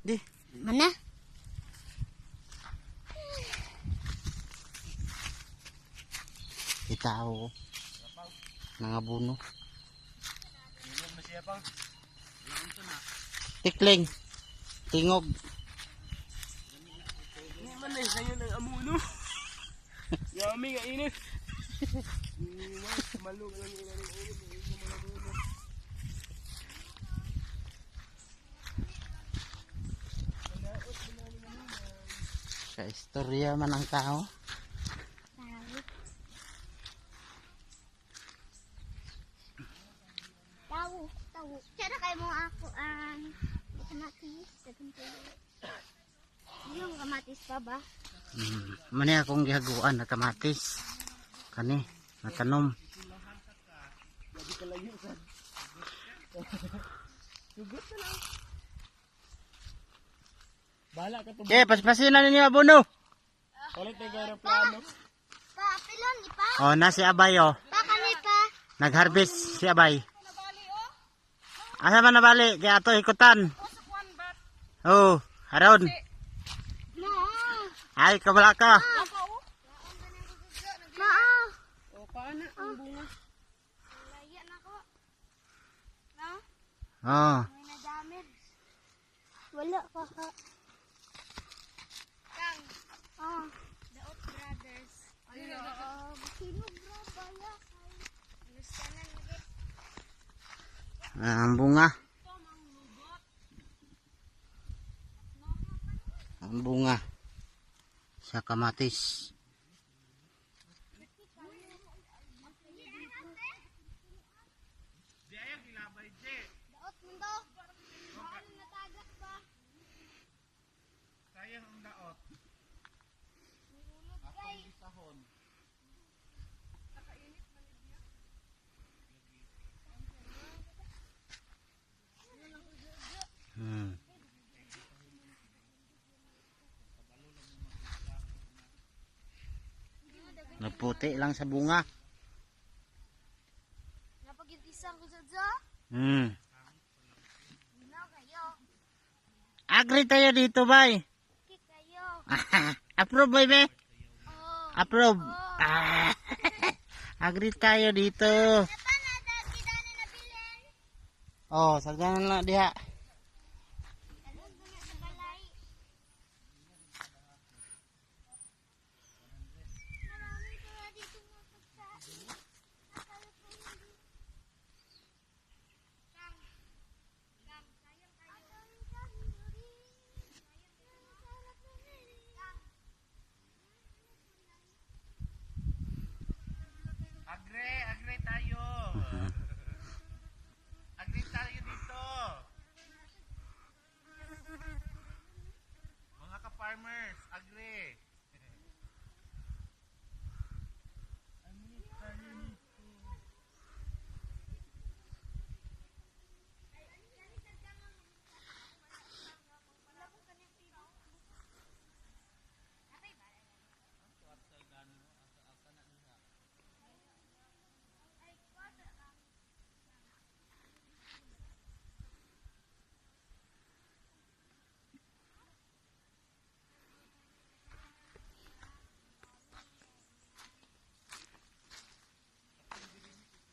Di. Mana? Itao. Nangabuno. Tikling. Tingog. Hindi man na isa yun ang amuno. Yami nga ini. Malung lang yun ang ulo. Sa istorya man ang tao. Tahu. Cara kayak mau aku kamatis, yung kamatis pa ba? Mani akong gihaguan na kamatis. Kani, natanom. Lagi kalayo sa. Sugot na lang. Bala ka to. Paspasin na ninyo abono. Ulit na aeroplano. Pa, pilon ni pa. Oh, na si Abay oh. Pa kami pa. Nag-harvest si Abay. Asa man nabali? Kaya ato ikutan. Oh, haron. No. Ay, kabala ka. Mao. O, paano ang bunga? Laya na ko. No? Oh. May na-damage. Wala pa ka. Kang. Oh. Daot Brothers. Sino bro ba ya? Alustanan lagi. Ang bunga. Ang bunga sa kamatis. Daot mundo. Mahal na tagak ba? Sayang ang daot. Nulog kay. Naputi lang sa bunga. Napagintisan ko sa Ginaw kayo. Agree tayo dito, bay. Kik kayo. Approve, bay, be. Oh. Approve. Agree tayo dito. Napa na kita ni nabilin? Oh, sagdanan na diha. Dalos na sa balay. Marami ko na dito mga pagkain. Nakalap ko yun dito. Kang. Sayang kayo. Sayang Agre tayo. Agre tayo dito. Mga ka-farmers, agre.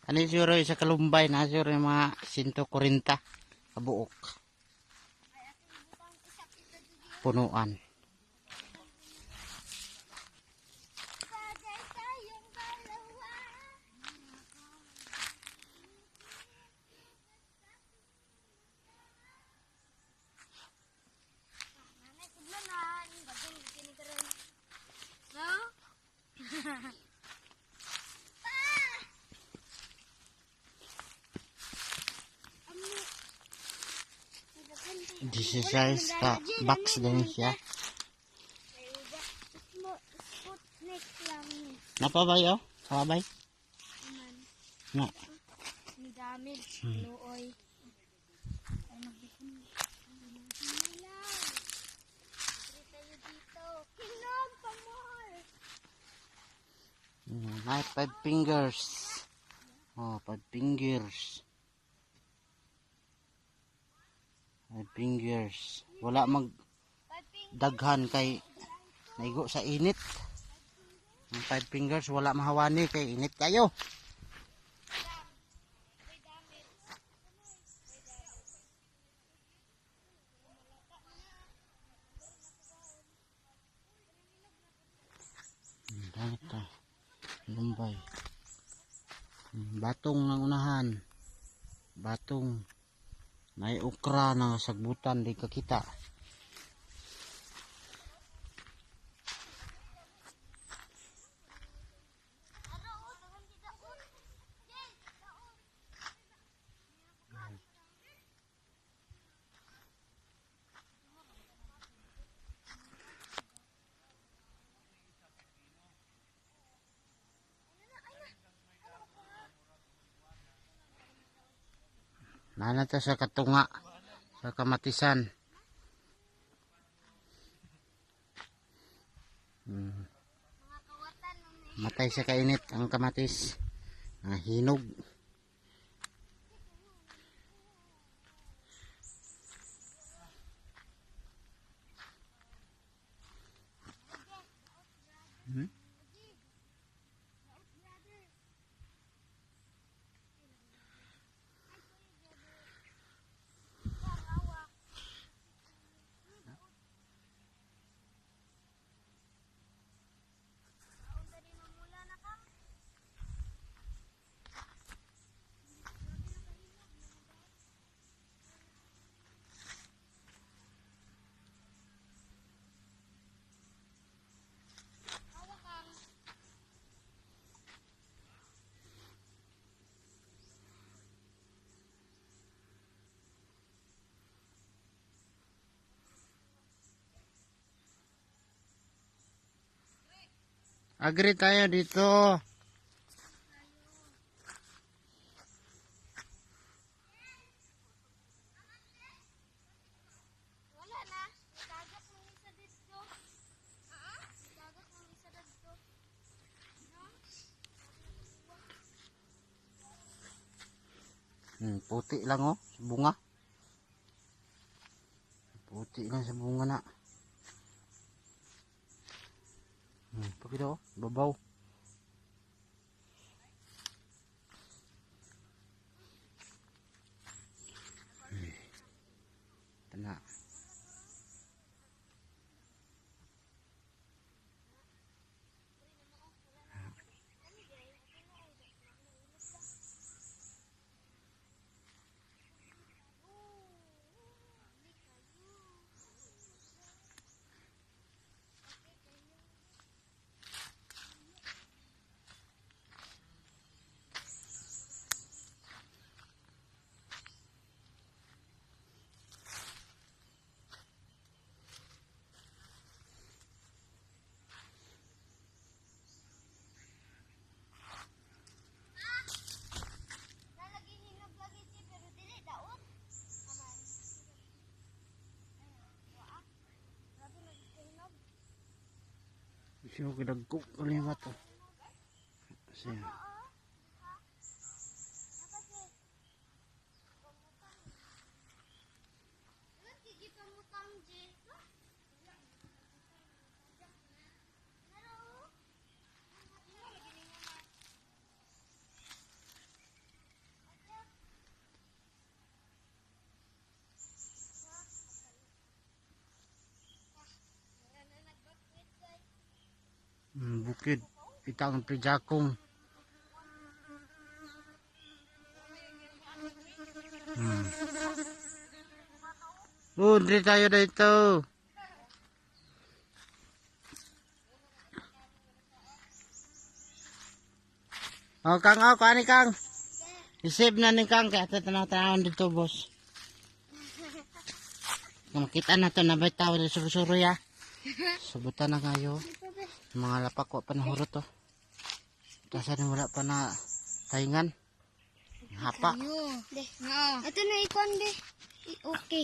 Ano siguro sa Kalumbay na siguro yung mga 140 kabuok. Punuan. Bagay tayong dalawa. Nanay, kudlanan. Bagay, kinikaroon. No? This is size ka box din siya. Sputnik lang. Napabay oh? Napabay? Na. Ni damage. Luoy. Ay, magbikon. Tayo dito. Kinog pa more. May 5 fingers. Oh, 5 fingers. 5 fingers. Wala mag 5 fingers. daghan kay naigo sa init. Ang 5 fingers wala mahawani kay init kayo. Dahil ito. Lumbay. Batong ng unahan. Batong. May ukra na sagbutan di kakita. Nanata sa katunga. Sa kamatisan. Mga kawatan ng Matay sa kainit ang kamatis. Hinog. Agree tayo dito. wala na. Dagat ng isa dito. Dagat ng isa dito. Puti lang oh. Sa bunga. Puti lang sa bunga na. Pakita oh. Babaw. Tana. Nalagay hinog lagi siya pero dili daot. Aman. Waa. Grabe naghinog. Siya kidagko kalimat oh. Siya. Bukid. Itang prijakong. Dito tayo dito. Oh, Kang, oh, kani Kang. Isip na ni Kang, kaya tanaw-tanaw dito, boss. Makita na to, nabitaw dito suru-suru ya. Subutan na kayo. Mga lapak ko pa nahurot to. Kasi wala pa na taingan. Hapa. Deh, nga. Ito na ikon, deh. Okay.